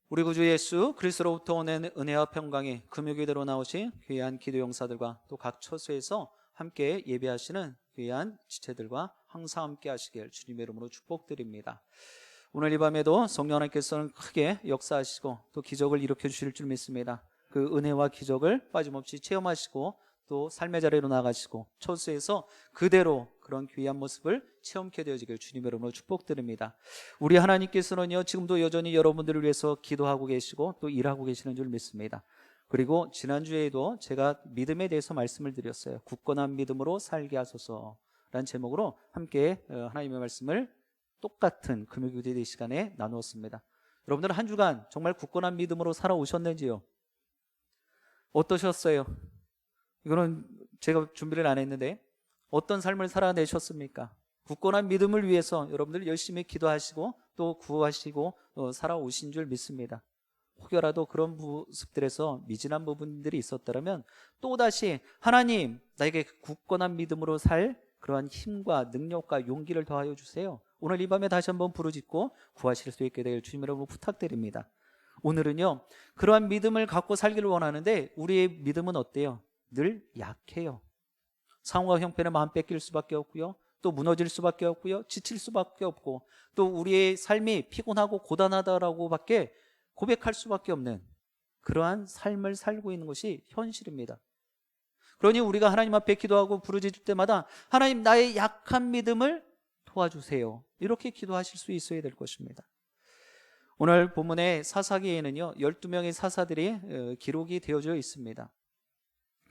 우리 구주 예수 그리스도로부터 오는 은혜와 평강이 금요기대로 나오신 귀한 기도 용사들과 또 각 처소에서 함께 예배하시는 귀한 지체들과 항상 함께 하시길 주님의 이름으로 축복드립니다. 오늘 이 밤에도 성령 하나님께서는 크게 역사하시고 또 기적을 일으켜 주실 줄 믿습니다. 그 은혜와 기적을 빠짐없이 체험하시고 또 삶의 자리로 나가시고 처소에서 그대로 그런 귀한 모습을 체험케 되어지길 주님의 이름으로 축복드립니다. 우리 하나님께서는요, 지금도 여전히 여러분들을 위해서 기도하고 계시고 또 일하고 계시는 줄 믿습니다. 그리고 지난주에도 제가 믿음에 대해서 말씀을 드렸어요. 굳건한 믿음으로 살게 하소서라는 제목으로 함께 하나님의 말씀을 똑같은 금요기도 시간에 나누었습니다. 여러분들은 한 주간 정말 굳건한 믿음으로 살아오셨는지요? 어떠셨어요? 이거는 제가 준비를 안 했는데 어떤 삶을 살아내셨습니까? 굳건한 믿음을 위해서 여러분들 열심히 기도하시고 또 구하시고 살아오신 줄 믿습니다. 혹여라도 그런 모습들에서 미진한 부분들이 있었다면 또다시 하나님, 나에게 굳건한 믿음으로 살 그러한 힘과 능력과 용기를 더하여 주세요. 오늘 이 밤에 다시 한번 부르짖고 구하실 수 있게 되길 주님 여러분 부탁드립니다. 오늘은요, 그러한 믿음을 갖고 살기를 원하는데 우리의 믿음은 어때요? 늘 약해요. 상황과 형편에 마음 뺏길 수밖에 없고요, 또 무너질 수밖에 없고요, 지칠 수밖에 없고, 또 우리의 삶이 피곤하고 고단하다라고 밖에 고백할 수밖에 없는 그러한 삶을 살고 있는 것이 현실입니다. 그러니 우리가 하나님 앞에 기도하고 부르짖을 때마다 하나님, 나의 약한 믿음을 도와주세요, 이렇게 기도하실 수 있어야 될 것입니다. 오늘 본문의 사사기에는요 12명의 사사들이 기록이 되어져 있습니다.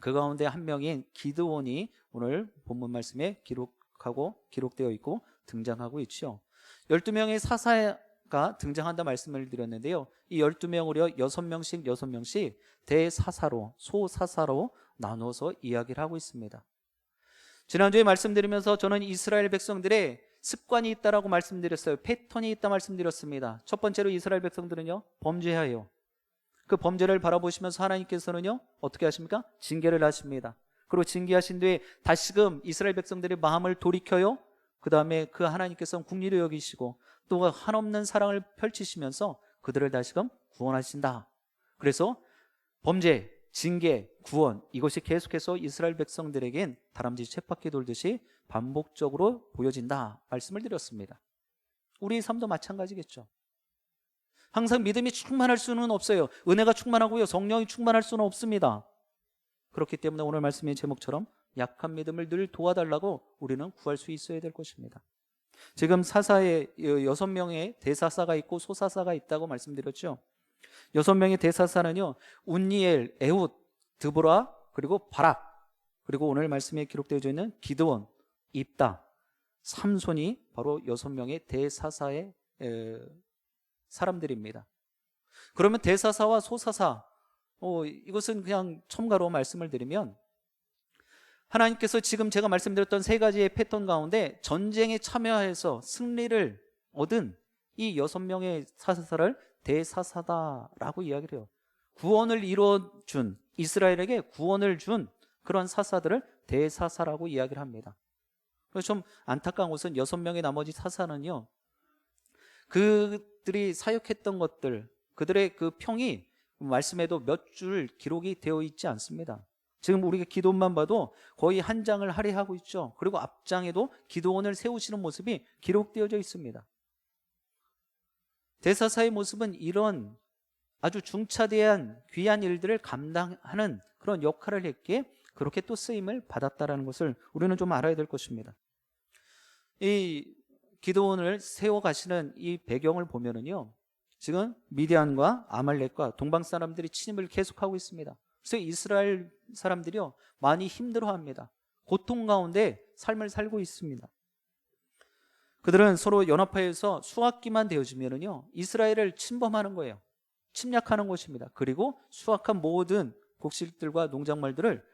그 가운데 한 명인 기드온이 오늘 본문 말씀에 기록되어 있고 등장하고 있죠. 12명의 사사가 등장한다 말씀을 드렸는데요, 이 12명으로 6명씩 대사사로 소사사로 나눠서 이야기를 하고 있습니다. 지난주에 말씀드리면서 저는 이스라엘 백성들의 습관이 있다라고 말씀드렸어요. 패턴이 있다 말씀드렸습니다. 첫 번째로 이스라엘 백성들은요 범죄해요. 그 범죄를 바라보시면서 하나님께서는요 어떻게 하십니까? 징계를 하십니다. 그리고 징계하신 뒤에 다시금 이스라엘 백성들의 마음을 돌이켜요. 그 다음에 그 하나님께서는 긍휼히 여기시고 또 한없는 사랑을 펼치시면서 그들을 다시금 구원하신다. 그래서 범죄, 징계, 구원, 이것이 계속해서 이스라엘 백성들에겐 다람쥐 쳇바퀴 돌듯이 반복적으로 보여진다 말씀을 드렸습니다. 우리의 삶도 마찬가지겠죠. 항상 믿음이 충만할 수는 없어요. 은혜가 충만하고요, 성령이 충만할 수는 없습니다. 그렇기 때문에 오늘 말씀의 제목처럼 약한 믿음을 늘 도와달라고 우리는 구할 수 있어야 될 것입니다. 지금 사사에 6명의 대사사가 있고 소사사가 있다고 말씀드렸죠. 6명의 대사사는요 운니엘, 에훗, 드보라, 그리고 바락, 그리고 오늘 말씀에 기록되어 있는 기드온, 입다, 삼손이 바로 6명의 대사사의 사람들입니다. 그러면 대사사와 소사사, 이것은 그냥 첨가로 말씀을 드리면 하나님께서 지금 제가 말씀드렸던 세 가지의 패턴 가운데 전쟁에 참여해서 승리를 얻은 이 6명의 사사사를 대사사다라고 이야기를 해요. 구원을 이루어준, 이스라엘에게 구원을 준 그런 사사들을 대사사라고 이야기를 합니다. 그래서 좀 안타까운 것은 6명의 나머지 사사는요 그들이 사역했던 것들, 그들의 그 평이 말씀에도 몇 줄 기록이 되어 있지 않습니다. 지금 우리가 기도원만 봐도 거의 한 장을 할애하고 있죠. 그리고 앞장에도 기도원을 세우시는 모습이 기록되어져 있습니다. 대사사의 모습은 이런 아주 중차대한 귀한 일들을 감당하는 그런 역할을 했기에 그렇게 또 쓰임을 받았다는 것을 우리는 좀 알아야 될 것입니다. 이 기드온을 세워가시는 이 배경을 보면은요 지금 미디안과 아말렉과 동방 사람들이 침입을 계속하고 있습니다. 그래서 이스라엘 사람들이요 많이 힘들어합니다. 고통 가운데 삶을 살고 있습니다. 그들은 서로 연합하여서 수확기만 되어지면은요 이스라엘을 침범하는 거예요. 침략하는 것입니다. 그리고 수확한 모든 곡식들과 농작물들을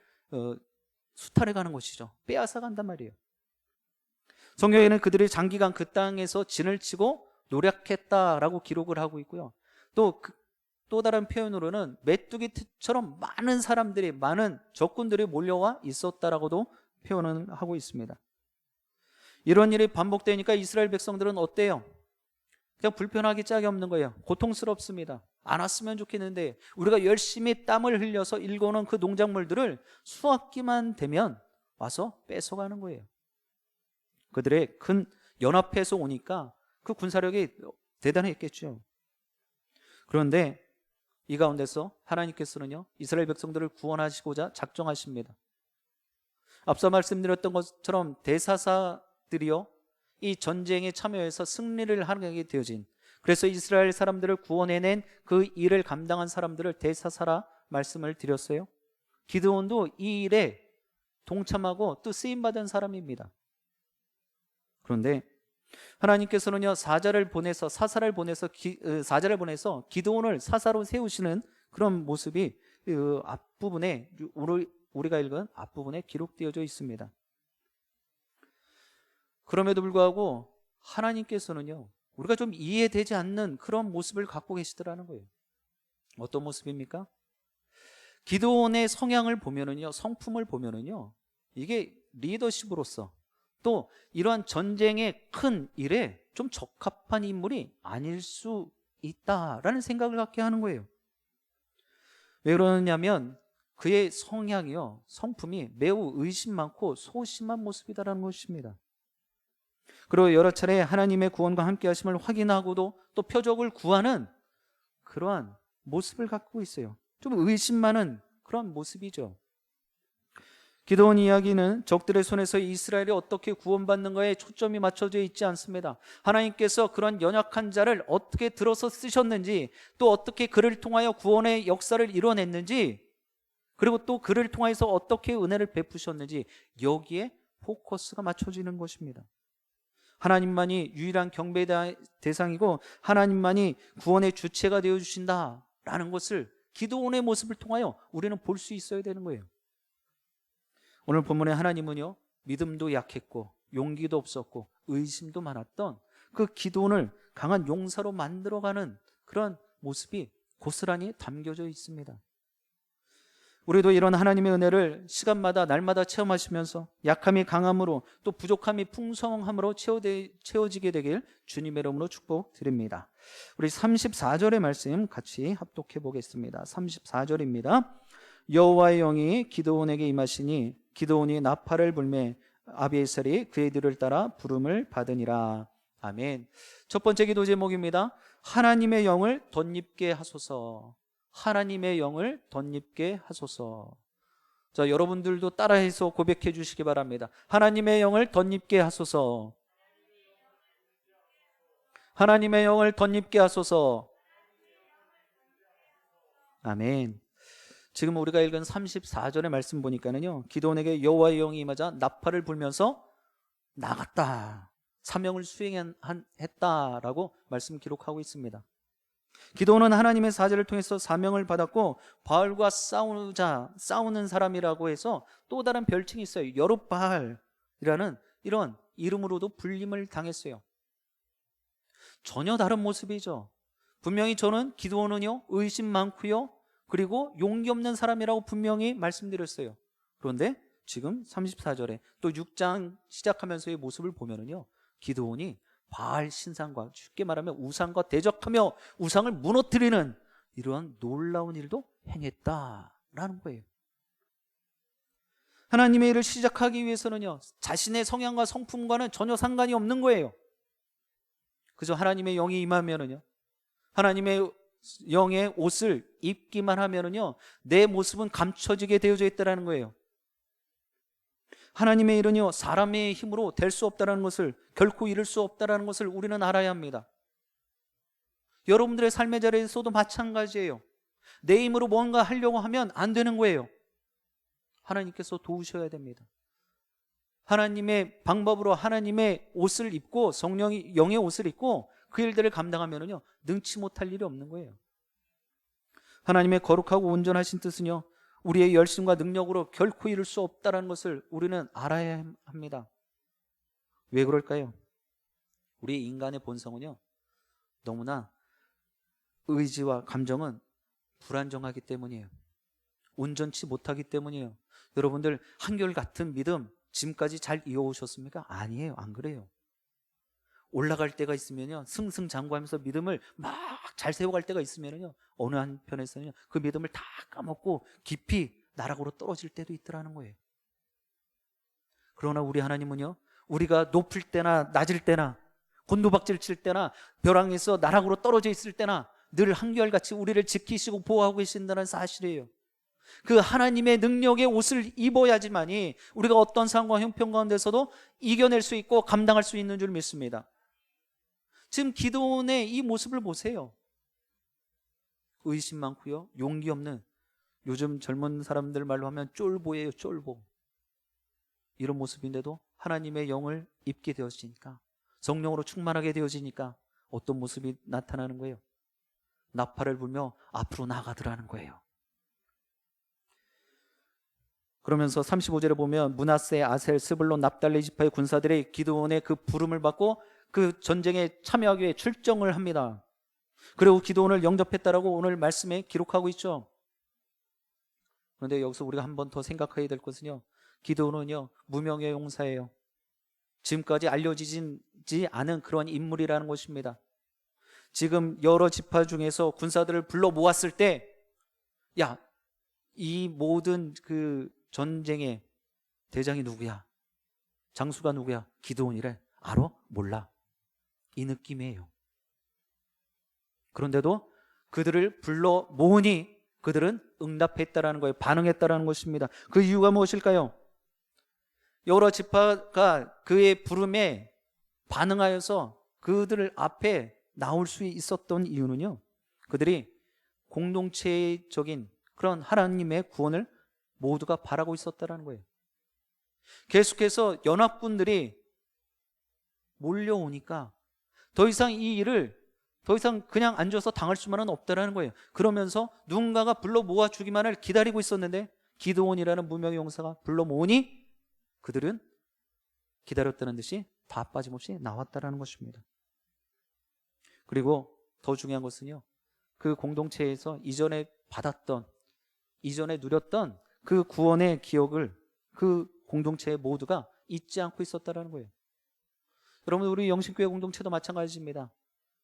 수탈해 가는 것이죠. 빼앗아 간단 말이에요. 성경에는 그들이 장기간 그 땅에서 진을 치고 노력했다라고 기록을 하고 있고요. 또 다른 표현으로는 메뚜기처럼 많은 사람들이, 많은 적군들이 몰려와 있었다라고도 표현을 하고 있습니다. 이런 일이 반복되니까 이스라엘 백성들은 어때요? 그냥 불편하기 짝이 없는 거예요. 고통스럽습니다. 안 왔으면 좋겠는데 우리가 열심히 땀을 흘려서 일궈놓은 그 농작물들을 수확기만 되면 와서 뺏어가는 거예요. 그들의 큰 연합해서 오니까 그 군사력이 대단했겠죠. 그런데 이 가운데서 하나님께서는요, 이스라엘 백성들을 구원하시고자 작정하십니다. 앞서 말씀드렸던 것처럼 대사사들이요, 이 전쟁에 참여해서 승리를 하게 되어진, 그래서 이스라엘 사람들을 구원해낸 그 일을 감당한 사람들을 대사사라 말씀을 드렸어요. 기드온도 이 일에 동참하고 또 쓰임받은 사람입니다. 그런데 하나님께서는요, 사자를 보내서 기드온을 사사로 세우시는 그런 모습이 그 앞부분에, 우리가 읽은 앞부분에 기록되어져 있습니다. 그럼에도 불구하고 하나님께서는요, 우리가 좀 이해되지 않는 그런 모습을 갖고 계시더라는 거예요. 어떤 모습입니까? 기드온의 성향을 보면은요, 성품을 보면은요, 이게 리더십으로서 또 이러한 전쟁의 큰 일에 좀 적합한 인물이 아닐 수 있다라는 생각을 갖게 하는 거예요. 왜 그러냐면 그의 성향이요, 성품이 매우 의심 많고 소심한 모습이다라는 것입니다. 그리고 여러 차례 하나님의 구원과 함께 하심을 확인하고도 또 표적을 구하는 그러한 모습을 갖고 있어요. 좀 의심 많은 그런 모습이죠. 기드온 이야기는 적들의 손에서 이스라엘이 어떻게 구원받는가에 초점이 맞춰져 있지 않습니다. 하나님께서 그런 연약한 자를 어떻게 들어서 쓰셨는지, 또 어떻게 그를 통하여 구원의 역사를 이뤄냈는지, 그리고 또 그를 통해서 어떻게 은혜를 베푸셨는지, 여기에 포커스가 맞춰지는 것입니다. 하나님만이 유일한 경배 대상이고 하나님만이 구원의 주체가 되어주신다라는 것을 기드온의 모습을 통하여 우리는 볼 수 있어야 되는 거예요. 오늘 본문의 하나님은요, 믿음도 약했고 용기도 없었고 의심도 많았던 그 기드온을 강한 용사로 만들어가는 그런 모습이 고스란히 담겨져 있습니다. 우리도 이런 하나님의 은혜를 시간마다 날마다 체험하시면서 약함이 강함으로 또 부족함이 풍성함으로 채워지게 되길 주님의 이름으로 축복드립니다. 우리 34절의 말씀 같이 합독해 보겠습니다. 34절입니다. 여호와의 영이 기드온에게 임하시니 기드온이 나팔을 불매 아비에셀이 그의 뒤를 따라 부름을 받으니라. 아멘. 첫 번째 기도 제목입니다. 하나님의 영을 덧입게 하소서. 하나님의 영을 덧입게 하소서. 자, 여러분들도 따라해서 고백해 주시기 바랍니다. 하나님의 영을 덧입게 하소서. 하나님의 영을 덧입게 하소서. 아멘. 지금 우리가 읽은 34절의 말씀 보니까는요, 기드온에게 여호와의 영이 임하자 나팔을 불면서 나갔다, 사명을 수행했다라고 말씀 기록하고 있습니다. 기드온은 하나님의 사제를 통해서 사명을 받았고 바알과 싸우는 사람이라고 해서 또 다른 별칭이 있어요. 여룻바알이라는 이런 이름으로도 불림을 당했어요. 전혀 다른 모습이죠. 분명히 저는 기드온은요, 의심 많고요, 그리고 용기 없는 사람이라고 분명히 말씀드렸어요. 그런데 지금 34절에 또 6장 시작하면서의 모습을 보면은요, 기드온이 바알 신상과, 쉽게 말하면 우상과 대적하며 우상을 무너뜨리는 이러한 놀라운 일도 행했다라는 거예요. 하나님의 일을 시작하기 위해서는요, 자신의 성향과 성품과는 전혀 상관이 없는 거예요. 그저 하나님의 영이 임하면은요, 하나님의 영의 옷을 입기만 하면은요, 내 모습은 감춰지게 되어져 있다라는 거예요. 하나님의 일은요, 사람의 힘으로 될 수 없다는 것을, 결코 이룰 수 없다는 것을 우리는 알아야 합니다. 여러분들의 삶의 자리에서도 마찬가지예요. 내 힘으로 뭔가 하려고 하면 안 되는 거예요. 하나님께서 도우셔야 됩니다. 하나님의 방법으로 하나님의 옷을 입고, 성령이 영의 옷을 입고 그 일들을 감당하면은요, 능치 못할 일이 없는 거예요. 하나님의 거룩하고 온전하신 뜻은요, 우리의 열심과 능력으로 결코 이룰 수 없다는 것을 우리는 알아야 합니다. 왜 그럴까요? 우리 인간의 본성은요, 너무나 의지와 감정은 불안정하기 때문이에요. 온전치 못하기 때문이에요. 여러분들 한결같은 믿음 지금까지 잘 이어오셨습니까? 아니에요. 안 그래요. 올라갈 때가 있으면요, 승승장구하면서 믿음을 막 잘 세워갈 때가 있으면요, 어느 한편에서는요 그 믿음을 다 까먹고 깊이 나락으로 떨어질 때도 있더라는 거예요. 그러나 우리 하나님은요, 우리가 높을 때나 낮을 때나 곤두박질 칠 때나 벼랑에서 나락으로 떨어져 있을 때나 늘 한결같이 우리를 지키시고 보호하고 계신다는 사실이에요. 그 하나님의 능력의 옷을 입어야지만이 우리가 어떤 상황과 형편 가운데서도 이겨낼 수 있고 감당할 수 있는 줄 믿습니다. 지금 기도원의 이 모습을 보세요. 의심 많고요, 용기 없는, 요즘 젊은 사람들 말로 하면 쫄보예요. 쫄보. 이런 모습인데도 하나님의 영을 입게 되어지니까, 성령으로 충만하게 되어지니까 어떤 모습이 나타나는 거예요? 나팔을 불며 앞으로 나가더라는 거예요. 그러면서 35절에 보면 므낫세, 아셀, 스불론, 납달리 지파의 군사들이 기드온의 그 부름을 받고 그 전쟁에 참여하기 위해 출정을 합니다. 그리고 기드온을 영접했다라고 오늘 말씀에 기록하고 있죠. 그런데 여기서 우리가 한 번 더 생각해야 될 것은요, 기드온은요 무명의 용사예요. 지금까지 알려지지 않은 그런 인물이라는 것입니다. 지금 여러 지파 중에서 군사들을 불러 모았을 때, 야, 이 모든 그 전쟁의 대장이 누구야? 장수가 누구야? 기드온이래. 알아? 몰라. 이 느낌이에요. 그런데도 그들을 불러 모으니 그들은 응답했다라는 거예요. 반응했다라는 것입니다. 그 이유가 무엇일까요? 여러 지파가 그의 부름에 반응하여서 그들 앞에 나올 수 있었던 이유는요, 그들이 공동체적인 그런 하나님의 구원을 모두가 바라고 있었다는 거예요. 계속해서 연합군들이 몰려오니까 더 이상 이 일을 더 이상 그냥 앉아서 당할 수만은 없다라는 거예요. 그러면서 누군가가 불러 모아주기만을 기다리고 있었는데 기드온이라는 무명의 용사가 불러 모으니 그들은 기다렸다는 듯이 다 빠짐없이 나왔다라는 것입니다. 그리고 더 중요한 것은요, 그 공동체에서 이전에 받았던, 이전에 누렸던 그 구원의 기억을 그 공동체 모두가 잊지 않고 있었다는 거예요. 여러분, 우리 영신교회 공동체도 마찬가지입니다.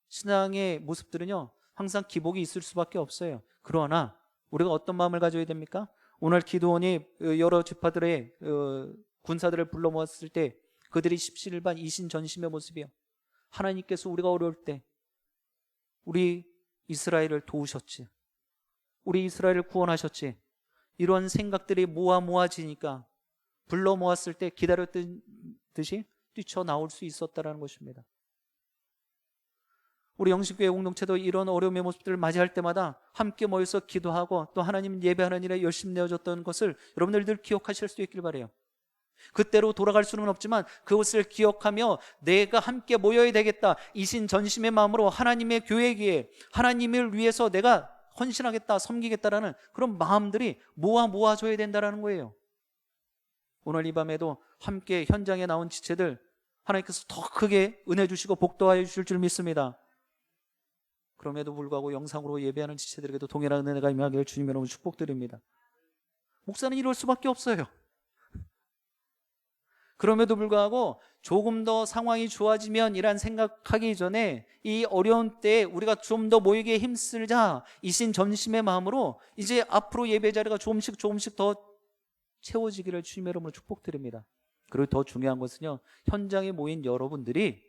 신앙의 모습들은요 항상 기복이 있을 수밖에 없어요. 그러나 우리가 어떤 마음을 가져야 됩니까? 오늘 기드온이 여러 지파들의 군사들을 불러 모았을 때 그들이 십시일반 이신전심의 모습이요, 하나님께서 우리가 어려울 때 우리 이스라엘을 도우셨지, 우리 이스라엘을 구원하셨지, 이런 생각들이 모아지니까 불러 모았을 때 기다렸던 듯이 뛰쳐나올 수 있었다는 것입니다. 우리 영신교회 공동체도 이런 어려움의 모습들을 맞이할 때마다 함께 모여서 기도하고 또 하나님 예배하는 일에 열심히 내어줬던 것을 여러분들 늘 기억하실 수 있길 바라요. 그때로 돌아갈 수는 없지만 그것을 기억하며 내가 함께 모여야 되겠다, 이신전심의 마음으로 하나님의 교회기에 하나님을 위해서 내가 헌신하겠다, 섬기겠다라는 그런 마음들이 모아줘야 된다는 거예요. 오늘 이 밤에도 함께 현장에 나온 지체들 하나님께서 더 크게 은혜 주시고 복도하여 주실 줄 믿습니다. 그럼에도 불구하고 영상으로 예배하는 지체들에게도 동일한 은혜가 임하기를 주님 여러분 축복드립니다. 목사는 이럴 수밖에 없어요. 그럼에도 불구하고 조금 더 상황이 좋아지면 이란 생각하기 전에 이 어려운 때에 우리가 좀 더 모이기에 힘쓰자, 이신전심의 마음으로 이제 앞으로 예배 자리가 조금씩 더 채워지기를 주님 여러분을 축복드립니다. 그리고 더 중요한 것은요, 현장에 모인 여러분들이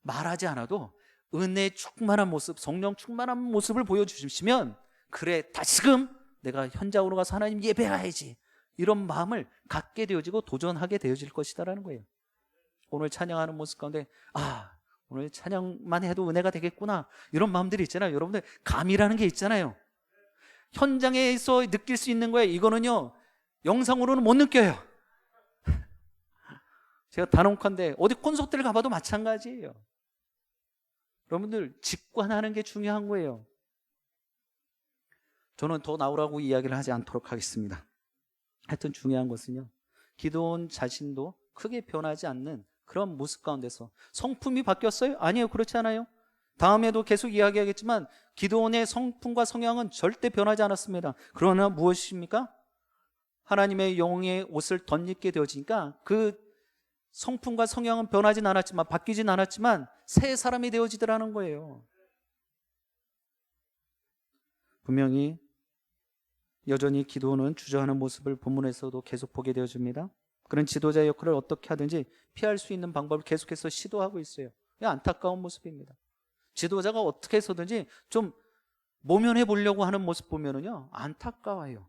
말하지 않아도 은혜 충만한 모습, 성령 충만한 모습을 보여주시면, 그래 다시금 내가 현장으로 가서 하나님 예배해야지, 이런 마음을 갖게 되어지고 도전하게 되어질 것이다라는 거예요. 오늘 찬양하는 모습 가운데 오늘 찬양만 해도 은혜가 되겠구나, 이런 마음들이 있잖아요. 여러분들 감이라는 게 있잖아요. 현장에서 느낄 수 있는 거예요. 이거는요 영상으로는 못 느껴요. 제가 단언컨대 어디 콘서트를 가봐도 마찬가지예요. 여러분들 직관하는 게 중요한 거예요. 저는 더 나오라고 이야기를 하지 않도록 하겠습니다. 하여튼 중요한 것은요, 기드온 자신도 크게 변하지 않는 그런 모습 가운데서 성품이 바뀌었어요? 아니에요. 그렇지 않아요. 다음에도 계속 이야기하겠지만 기드온의 성품과 성향은 절대 변하지 않았습니다. 그러나 무엇입니까? 하나님의 영의 옷을 덧입게 되어지니까 그 성품과 성향은 변하진 않았지만, 바뀌진 않았지만 새 사람이 되어지더라는 거예요. 분명히 여전히 기도는 주저하는 모습을 본문에서도 계속 보게 되어집니다. 그런 지도자의 역할을 어떻게 하든지 피할 수 있는 방법을 계속해서 시도하고 있어요. 안타까운 모습입니다. 지도자가 어떻게 해서든지 좀 모면해 보려고 하는 모습 보면은요, 안타까워요.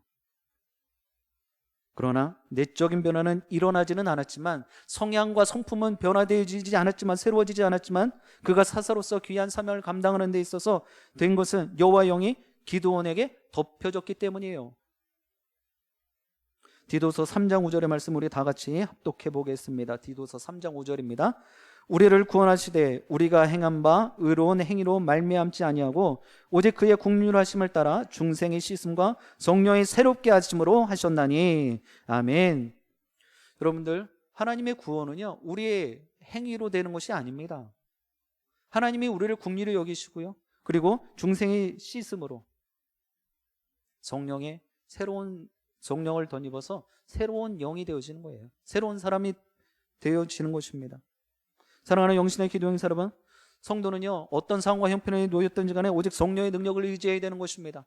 그러나 내적인 변화는 일어나지는 않았지만, 성향과 성품은 변화되어지지 않았지만, 새로워지지 않았지만, 그가 사사로서 귀한 사명을 감당하는 데 있어서 된 것은 여호와의 영이 기드온에게 덮여졌기 때문이에요. 디도서 3장 5절의 말씀 우리 다 같이 합독해 보겠습니다. 디도서 3장 5절입니다. 우리를 구원하시되 우리가 행한 바 의로운 행위로 말미암지 아니하고 오직 그의 국률하심을 따라 중생의 씻음과 성령의 새롭게 하심으로 하셨나니. 아멘. 여러분들, 하나님의 구원은요, 우리의 행위로 되는 것이 아닙니다. 하나님이 우리를 국률히 여기시고요, 그리고 중생의 씻음으로 성령의 새로운 성령을 덧입어서 새로운 영이 되어지는 거예요. 새로운 사람이 되어지는 것입니다. 사랑하는 영신의 기도 행사 여러분, 성도는요, 어떤 상황과 형편에 놓였든지 간에 오직 성령의 능력을 의지해야 되는 것입니다.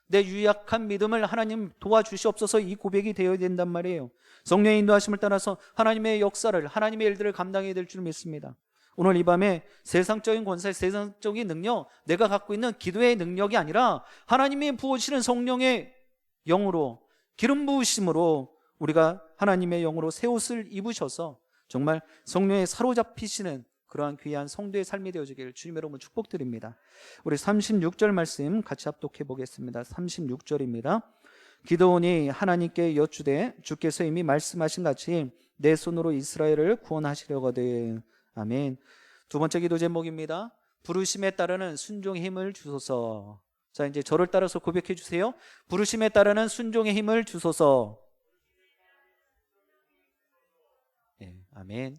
내 유약한 믿음을 하나님 도와주시옵소서, 이 고백이 되어야 된단 말이에요. 성령의 인도하심을 따라서 하나님의 역사를, 하나님의 일들을 감당해야 될 줄 믿습니다. 오늘 이 밤에 세상적인 권세, 세상적인 능력, 내가 갖고 있는 기도의 능력이 아니라 하나님이 부으시는 성령의 영으로, 기름 부으심으로 우리가 하나님의 영으로 새 옷을 입으셔서 정말 성령에 사로잡히시는 그러한 귀한 성도의 삶이 되어지기를 주님의 이름으로 축복드립니다. 우리 36절 말씀 같이 합독해 보겠습니다. 36절입니다. 기드온이 하나님께 여쭈되 주께서 이미 말씀하신 같이 내 손으로 이스라엘을 구원하시려거든. 아멘. 두 번째 기도 제목입니다. 부르심에 따르는 순종의 힘을 주소서. 자, 이제 저를 따라서 고백해 주세요. 부르심에 따르는 순종의 힘을 주소서. 네, 아멘.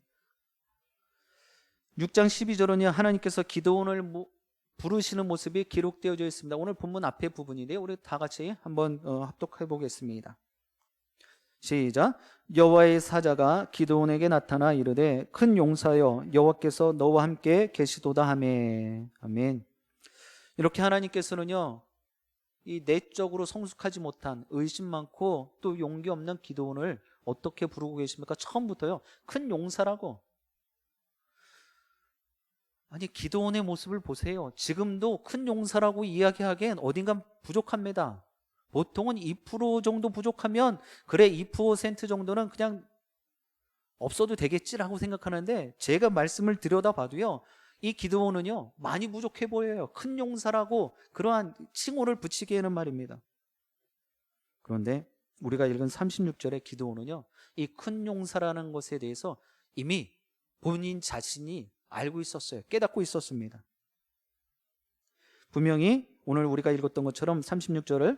6장 12절은요, 하나님께서 기드온을 부르시는 모습이 기록되어져 있습니다. 오늘 본문 앞에 부분인데요, 우리 다 같이 한번 합독해 보겠습니다. 시작. 여호와의 사자가 기드온에게 나타나 이르되 큰 용사여, 여호와께서 너와 함께 계시도다 하매. 아멘. 이렇게 하나님께서는요, 이 내적으로 성숙하지 못한 의심 많고 또 용기 없는 기드온을 어떻게 부르고 계십니까? 처음부터요, 큰 용사라고. 아니, 기드온의 모습을 보세요. 지금도 큰 용사라고 이야기하기엔 어딘가 부족합니다. 보통은 2% 정도 부족하면 그래, 2% 정도는 그냥 없어도 되겠지라고 생각하는데, 제가 말씀을 들여다봐도요, 이 기드온은요 많이 부족해 보여요. 큰 용사라고 그러한 칭호를 붙이기에는 말입니다. 그런데 우리가 읽은 36절의 기드온은요, 이 큰 용사라는 것에 대해서 이미 본인 자신이 알고 있었어요. 깨닫고 있었습니다. 분명히 오늘 우리가 읽었던 것처럼 36절을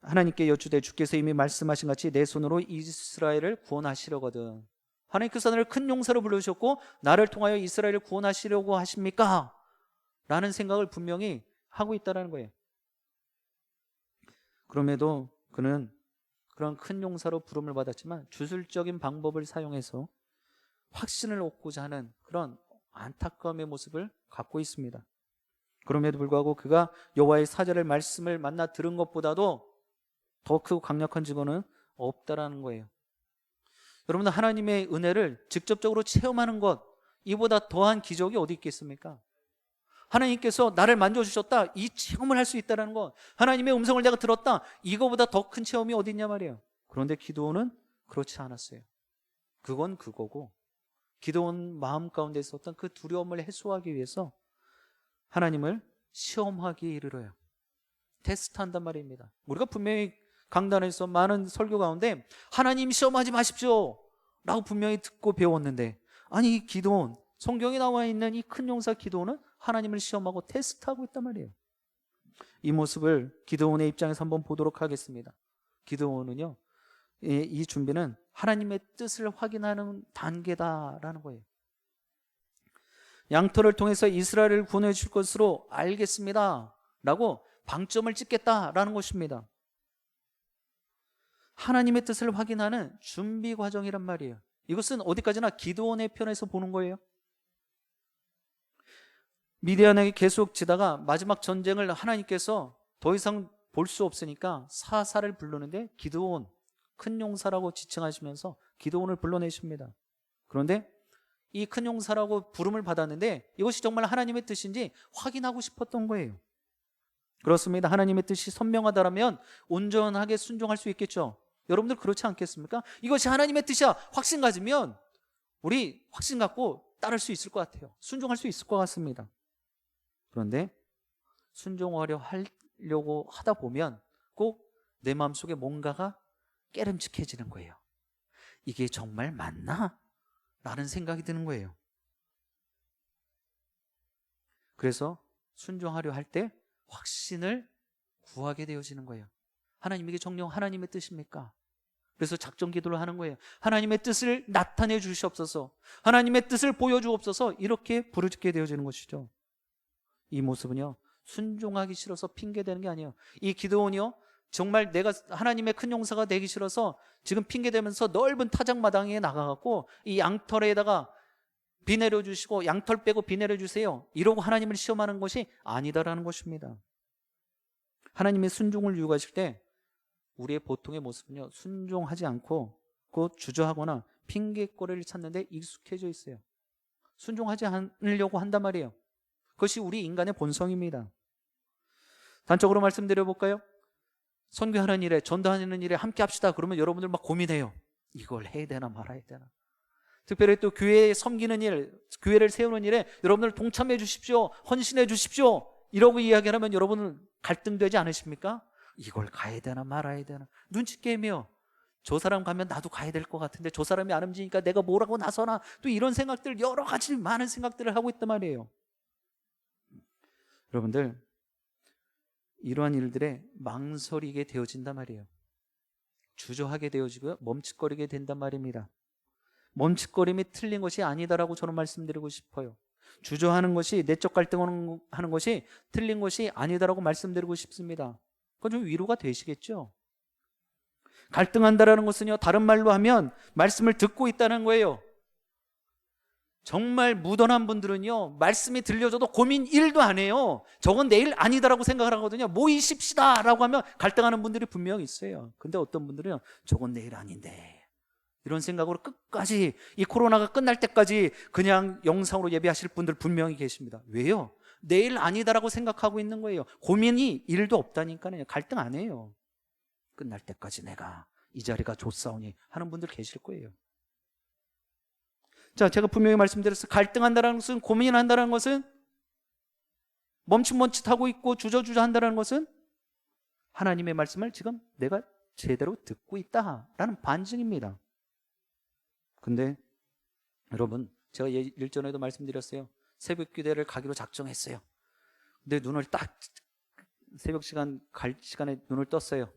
하나님께 여쭈되 주께서 이미 말씀하신 같이 내 손으로 이스라엘을 구원하시려거든. 하나님께서 나를 큰 용사로 부르셨고 나를 통하여 이스라엘을 구원하시려고 하십니까? 라는 생각을 분명히 하고 있다는 거예요. 그럼에도 그는 그런 큰 용사로 부름을 받았지만 주술적인 방법을 사용해서 확신을 얻고자 하는 그런 안타까움의 모습을 갖고 있습니다. 그럼에도 불구하고 그가 여호와의 사자를 말씀을 만나 들은 것보다도 더 크고 강력한 증거는 없다라는 거예요. 여러분들, 하나님의 은혜를 직접적으로 체험하는 것, 이보다 더한 기적이 어디 있겠습니까? 하나님께서 나를 만져주셨다, 이 체험을 할 수 있다는 것, 하나님의 음성을 내가 들었다, 이거보다 더 큰 체험이 어디 있냐 말이에요. 그런데 기드온은 그렇지 않았어요. 그건 그거고, 기드온 마음 가운데 있었던 그 두려움을 해소하기 위해서 하나님을 시험하기에 이르러요. 테스트한단 말입니다. 우리가 분명히 강단에서 많은 설교 가운데 하나님 시험하지 마십시오 라고 분명히 듣고 배웠는데, 아니, 이 기드온, 성경에 나와 있는 이 큰 용사 기드온은 하나님을 시험하고 테스트하고 있단 말이에요. 이 모습을 기드온의 입장에서 한번 보도록 하겠습니다. 기드온은요, 이 준비는 하나님의 뜻을 확인하는 단계다라는 거예요. 양털을 통해서 이스라엘을 구원해 줄 것으로 알겠습니다 라고 방점을 찍겠다라는 것입니다. 하나님의 뜻을 확인하는 준비 과정이란 말이에요. 이것은 어디까지나 기드온의 편에서 보는 거예요. 미디안에게 계속 지다가 마지막 전쟁을 하나님께서 더 이상 볼 수 없으니까 사사를 부르는데 기드온, 큰 용사라고 지칭하시면서 기드온을 불러내십니다. 그런데 이 큰 용사라고 부름을 받았는데 이것이 정말 하나님의 뜻인지 확인하고 싶었던 거예요. 그렇습니다. 하나님의 뜻이 선명하다면 온전하게 순종할 수 있겠죠. 여러분들 그렇지 않겠습니까? 이것이 하나님의 뜻이야 확신 가지면 우리 확신 갖고 따를 수 있을 것 같아요. 순종할 수 있을 것 같습니다. 그런데 순종하려고 하다 보면 꼭 내 마음속에 뭔가가 깨름직해지는 거예요. 이게 정말 맞나? 라는 생각이 드는 거예요. 그래서 순종하려 할 때 확신을 구하게 되어지는 거예요. 하나님, 이게 정녕 하나님의 뜻입니까? 그래서 작전 기도를 하는 거예요. 하나님의 뜻을 나타내 주시옵소서, 하나님의 뜻을 보여주옵소서, 이렇게 부르짖게 되어지는 것이죠. 이 모습은요, 순종하기 싫어서 핑계대는 게 아니에요. 이 기드온이요, 정말 내가 하나님의 큰 용사가 되기 싫어서 지금 핑계대면서 넓은 타작마당에 나가갖고 이 양털에다가 비 내려주시고 양털 빼고 비 내려주세요, 이러고 하나님을 시험하는 것이 아니다라는 것입니다. 하나님의 순종을 유혹하실 때 우리의 보통의 모습은요, 순종하지 않고 곧 주저하거나 핑계거리를 찾는데 익숙해져 있어요. 순종하지 않으려고 한단 말이에요. 그것이 우리 인간의 본성입니다. 단적으로 말씀드려볼까요? 선교하는 일에, 전도하는 일에 함께 합시다 그러면 여러분들 막 고민해요. 이걸 해야 되나 말아야 되나. 특별히 또 교회에 섬기는 일, 교회를 세우는 일에 여러분들 동참해 주십시오, 헌신해 주십시오, 이러고 이야기하면 여러분은 갈등되지 않으십니까? 이걸 가야 되나 말아야 되나. 눈치 게임이요. 저 사람 가면 나도 가야 될 것 같은데 저 사람이 안 움직이니까 내가 뭐라고 나서나, 또 이런 생각들, 여러 가지 많은 생각들을 하고 있단 말이에요. 여러분들, 이러한 일들에 망설이게 되어진단 말이에요. 주저하게 되어지고요, 멈칫거리게 된단 말입니다. 멈칫거림이 틀린 것이 아니다라고 저는 말씀드리고 싶어요. 주저하는 것이, 내적 갈등하는 것이 틀린 것이 아니다라고 말씀드리고 싶습니다. 그건 좀 위로가 되시겠죠? 갈등한다라는 것은요, 다른 말로 하면 말씀을 듣고 있다는 거예요. 정말 무던한 분들은요, 말씀이 들려줘도 고민 1도 안 해요. 저건 내일 아니다라고 생각을 하거든요. 모이십시다 라고 하면 갈등하는 분들이 분명히 있어요. 근데 어떤 분들은 저건 내일 아닌데, 이런 생각으로 끝까지, 이 코로나가 끝날 때까지 그냥 영상으로 예배하실 분들 분명히 계십니다. 왜요? 내일 아니다라고 생각하고 있는 거예요. 고민이 1도 없다니까요. 갈등 안 해요. 끝날 때까지 내가 이 자리가 좋사오니 하는 분들 계실 거예요. 자, 제가 분명히 말씀드렸어요. 갈등한다는 것은, 고민한다는 것은, 멈칫멈칫하고 있고 주저주저 한다는 것은 하나님의 말씀을 지금 내가 제대로 듣고 있다라는 반증입니다. 근데 여러분, 제가 일전에도 말씀드렸어요. 새벽 기도를 가기로 작정했어요. 근데 눈을 딱 새벽 시간 갈 시간에 눈을 떴어요.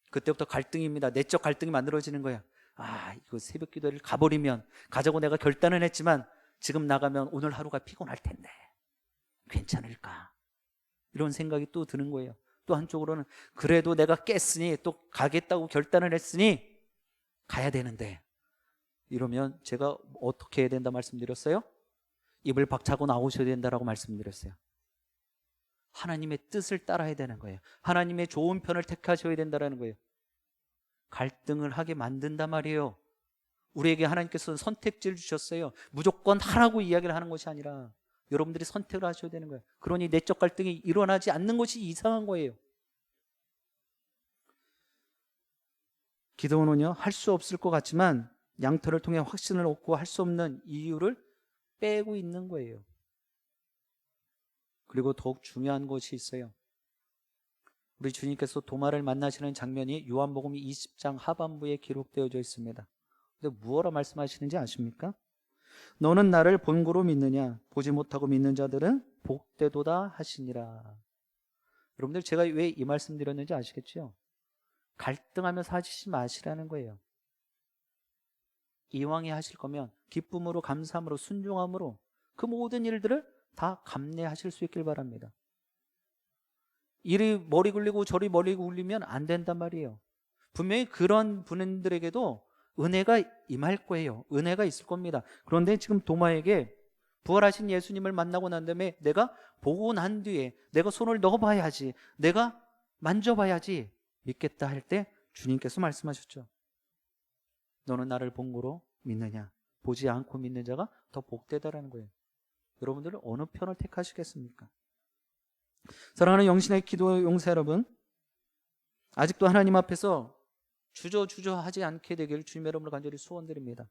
그때부터 갈등입니다. 내적 갈등이 만들어지는 거야. 아, 이거 새벽 기도를 가버리면, 가자고 내가 결단은 했지만 지금 나가면 오늘 하루가 피곤할 텐데 괜찮을까, 이런 생각이 또 드는 거예요. 또 한쪽으로는 그래도 내가 깼으니, 또 가겠다고 결단을 했으니 가야 되는데, 이러면 제가 어떻게 해야 된다 말씀드렸어요? 입을 박차고 나오셔야 된다라고 말씀드렸어요. 하나님의 뜻을 따라야 되는 거예요. 하나님의 좋은 편을 택하셔야 된다는 거예요. 갈등을 하게 만든단 말이에요. 우리에게 하나님께서 선택지를 주셨어요. 무조건 하라고 이야기를 하는 것이 아니라 여러분들이 선택을 하셔야 되는 거예요. 그러니 내적 갈등이 일어나지 않는 것이 이상한 거예요. 기도는요, 할 수 없을 것 같지만 양털을 통해 확신을 얻고 할 수 없는 이유를 빼고 있는 거예요. 그리고 더욱 중요한 것이 있어요. 우리 주님께서 도마를 만나시는 장면이 요한복음 20장 하반부에 기록되어져 있습니다. 근데 무엇라 말씀하시는지 아십니까? 너는 나를 본고로 믿느냐? 보지 못하고 믿는 자들은 복되도다 하시니라. 여러분들, 제가 왜 이 말씀 드렸는지 아시겠죠? 갈등하면서 하시지 마시라는 거예요. 이왕에 하실 거면 기쁨으로, 감사함으로, 순종함으로 그 모든 일들을 다 감내하실 수 있길 바랍니다. 이리 머리 굴리고 저리 머리 굴리면 안 된단 말이에요. 분명히 그런 분들에게도 은혜가 임할 거예요. 은혜가 있을 겁니다. 그런데 지금 도마에게 부활하신 예수님을 만나고 난 다음에 내가 보고 난 뒤에 내가 손을 넣어봐야지, 내가 만져봐야지 믿겠다 할 때 주님께서 말씀하셨죠. 너는 나를 본 거로 믿느냐? 보지 않고 믿는 자가 더 복되다라는 거예요. 여러분들은 어느 편을 택하시겠습니까? 사랑하는 영신의 기도 용사 여러분, 아직도 하나님 앞에서 주저하지 않게 되기를 주님 여러분을 간절히 소원드립니다.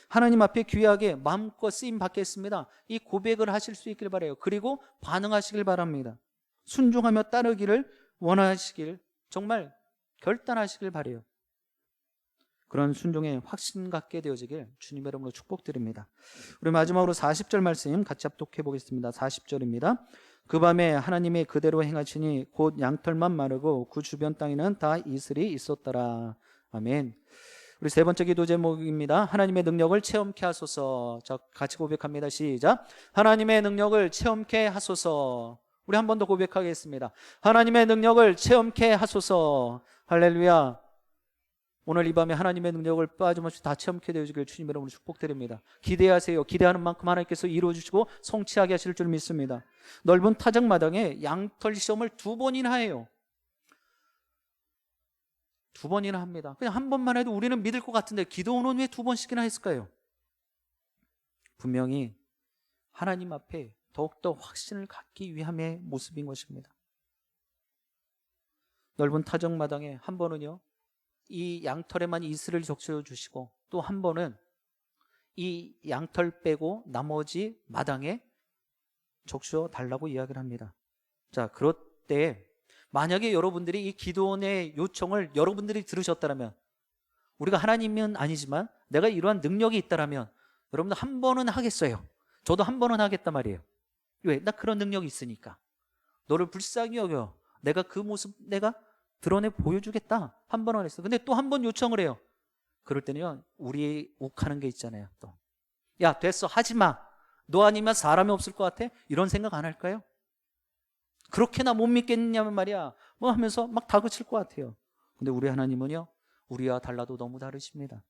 하나님 앞에 귀하게 마음껏 쓰임 받겠습니다, 이 고백을 하실 수 있길 바라요. 그리고 반응하시길 바랍니다. 순종하며 따르기를 원하시길 정말 결단하시길 바라요. 그런 순종에 확신 갖게 되어지길 주님 여러분으로 축복드립니다. 우리 마지막으로 40절 말씀 같이 합독해 보겠습니다. 40절입니다. 그 밤에 하나님이 그대로 행하시니 곧 양털만 마르고 그 주변 땅에는 다 이슬이 있었더라. 아멘. 우리 세 번째 기도 제목입니다. 하나님의 능력을 체험케 하소서. 자, 같이 고백합니다. 시작. 하나님의 능력을 체험케 하소서. 우리 한 번 더 고백하겠습니다. 하나님의 능력을 체험케 하소서. 할렐루야. 오늘 이 밤에 하나님의 능력을 빠짐없이 다 체험케 되어지길 주님 여러분을 축복드립니다. 기대하세요. 기대하는 만큼 하나님께서 이루어주시고 성취하게 하실 줄 믿습니다. 넓은 타작마당에 양털 시험을 2번이나 해요. 2번이나 합니다. 그냥 한 번만 해도 우리는 믿을 것 같은데 기도는 왜 2번씩이나 했을까요? 분명히 하나님 앞에 더욱더 확신을 갖기 위함의 모습인 것입니다. 넓은 타작마당에 한 번은요, 이 양털에만 이슬을 적셔 주시고, 또 한 번은 이 양털 빼고 나머지 마당에 적셔 달라고 이야기를 합니다. 자, 그럴 때 만약에 여러분들이 이 기도원의 요청을 여러분들이 들으셨다면, 우리가 하나님은 아니지만 내가 이러한 능력이 있다면 여러분들 한 번은 하겠어요. 저도 한 번은 하겠단 말이에요. 왜? 나 그런 능력이 있으니까. 너를 불쌍히 여겨. 내가 그 모습 내가 드러내 보여주겠다. 한 번은 했어. 근데 또 한 번 요청을 해요. 그럴 때는요, 우리 욱하는 게 있잖아요. 또, 야, 됐어, 하지 마. 너 아니면 사람이 없을 것 같아? 이런 생각 안 할까요? 그렇게나 못 믿겠냐면 말이야, 뭐 하면서 막 다그칠 것 같아요. 근데 우리 하나님은요, 우리와 달라도 너무 다르십니다.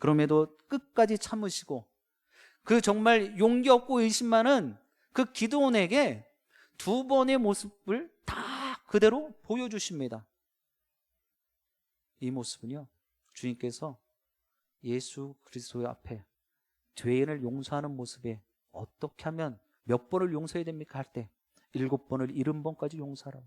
그럼에도 끝까지 참으시고, 그 정말 용기 없고 의심 많은 그 기도원에게 2번의 모습을 다 그대로 보여주십니다. 이 모습은요, 주님께서 예수 그리스도의 앞에 죄인을 용서하는 모습에 어떻게 하면 몇 번을 용서해야 됩니까? 할 때 7번을 70번까지 용서하라고,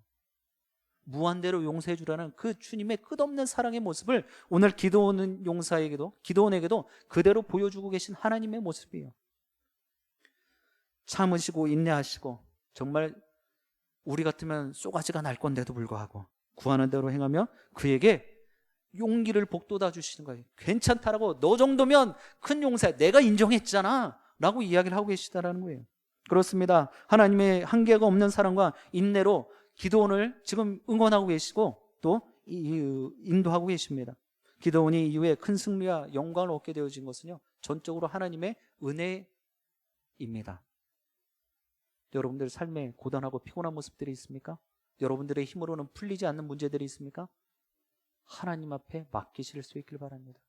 무한대로 용서해 주라는 그 주님의 끝없는 사랑의 모습을 오늘 기도원에게도 그대로 보여주고 계신 하나님의 모습이에요. 참으시고 인내하시고, 정말 우리 같으면 쏘가지가 날 건데도 불구하고 구하는 대로 행하며 그에게 용기를 복돋아 주시는 거예요. 괜찮다라고, 너 정도면 큰 용서야, 내가 인정했잖아 라고 이야기를 하고 계시다라는 거예요. 그렇습니다. 하나님의 한계가 없는 사랑과 인내로 기도원을 지금 응원하고 계시고 또 인도하고 계십니다. 기도원이 이후에 큰 승리와 영광을 얻게 되어진 것은요, 전적으로 하나님의 은혜입니다. 여러분들 삶에 고단하고 피곤한 모습들이 있습니까? 여러분들의 힘으로는 풀리지 않는 문제들이 있습니까? 하나님 앞에 맡기실 수 있길 바랍니다.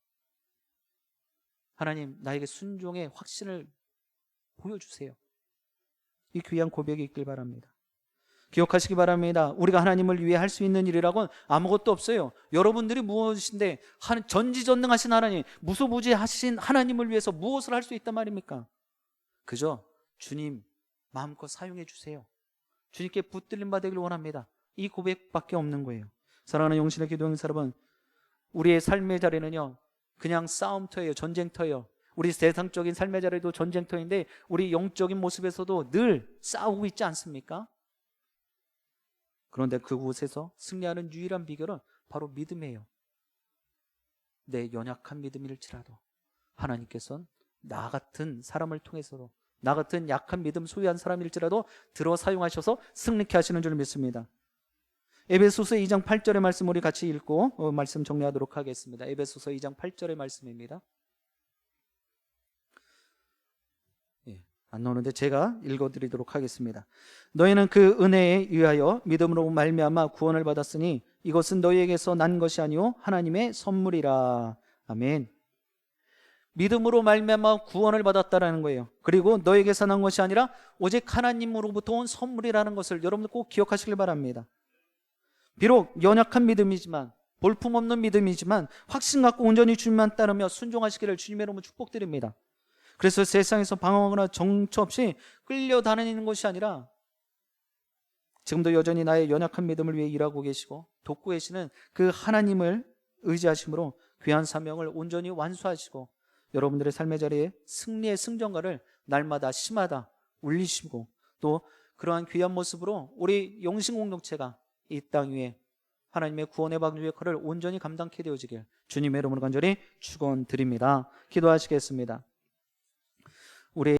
하나님, 나에게 순종의 확신을 보여주세요. 이 귀한 고백이 있길 바랍니다. 기억하시기 바랍니다. 우리가 하나님을 위해 할 수 있는 일이라고는 아무것도 없어요. 여러분들이 무엇인데, 전지전능하신 하나님, 무소부지하신 하나님을 위해서 무엇을 할 수 있단 말입니까? 그저 주님 마음껏 사용해 주세요. 주님께 붙들림 받으길 원합니다. 이 고백밖에 없는 거예요. 사랑하는 영신의 기도하는 여러분, 우리의 삶의 자리는요, 그냥 싸움터예요. 전쟁터예요. 우리 세상적인 삶의 자리도 전쟁터인데 우리 영적인 모습에서도 늘 싸우고 있지 않습니까? 그런데 그곳에서 승리하는 유일한 비결은 바로 믿음이에요. 내 연약한 믿음일지라도 하나님께서는 나 같은 사람을 통해서도, 나 같은 약한 믿음 소유한 사람일지라도 들어 사용하셔서 승리케 하시는 줄 믿습니다. 에베소서 2장 8절의 말씀 우리 같이 읽고 말씀 정리하도록 하겠습니다. 에베소서 2장 8절의 말씀입니다. 안 나오는데 제가 읽어드리도록 하겠습니다. 너희는 그 은혜에 의하여 믿음으로 말미암아 구원을 받았으니 이것은 너희에게서 난 것이 아니요 하나님의 선물이라. 아멘. 믿음으로 말미암아 구원을 받았다라는 거예요. 그리고 너에게서 난 것이 아니라 오직 하나님으로부터 온 선물이라는 것을 여러분들 꼭 기억하시길 바랍니다. 비록 연약한 믿음이지만, 볼품없는 믿음이지만 확신 갖고 온전히 주님만 따르며 순종하시기를 주님의 이름으로 축복드립니다. 그래서 세상에서 방황하거나 정처 없이 끌려다니는 것이 아니라 지금도 여전히 나의 연약한 믿음을 위해 일하고 계시고 돕고 계시는 그 하나님을 의지하심으로 귀한 사명을 온전히 완수하시고 여러분들의 삶의 자리에 승리의 승전가를 날마다 시마다 울리시고 또 그러한 귀한 모습으로 우리 영신공동체가 이 땅 위에 하나님의 구원의 방주 역할을 온전히 감당케 되어지길 주님의 이름으로 간절히 축원드립니다. 기도하시겠습니다. 우리